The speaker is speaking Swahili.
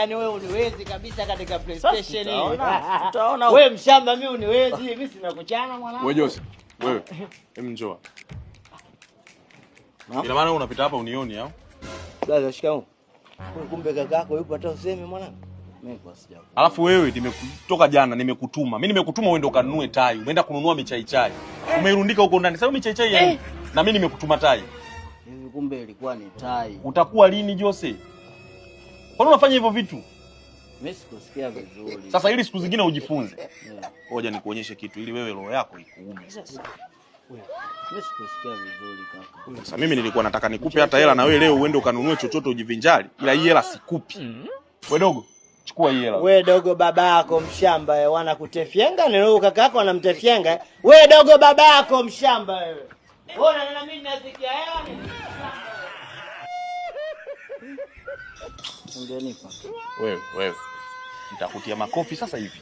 Yaani wewe uniwezi kabisa katika PlayStation hii. Tutaona. Wewe mshamba mimi uniwezi, mimi sina kuchana mwanangu. Wewe Jose, wewe. Njoo. Ina maana unapita hapa unioni au? Dada shikamoo. Kumbe kakako yupo hata useme mwanangu. Mimi kwa sija. Alafu wewe nimekutoka jana nimekutuma. Mimi nimekutuma uende ukanunue tai. Umeenda kununua michaichai. Umeirundika huko ndani. Sasa michaichai yani. Na mimi nimekutuma tai. Hivi kumbe ilikuwa ni tai. Utakuwa lini Jose? Kwani unafanya hivyo vitu? Mimi sikusikia vizuri. Sasa ili siku zingine ujifunze. Ngoja nikuonyeshe kitu ili wewe roho yako ikuume sasa. Mimi sikusikia vizuri kaka. Sasa mimi nilikuwa nataka nikupe hata hela na wewe leo uende ukanunue chochote ujivinjari. Ila hii hela sikupi. Wewe dogo, chukua hii hela. Wewe dogo babako mshamba wewe, wanakutefyenga na wewe kakako anamtefyenga. Wewe dogo babako mshamba wewe. Ona na mimi nasikia hela ni mshamba wewe. Ungenipa. Wewe. Nitakutia makofi sasa hivi.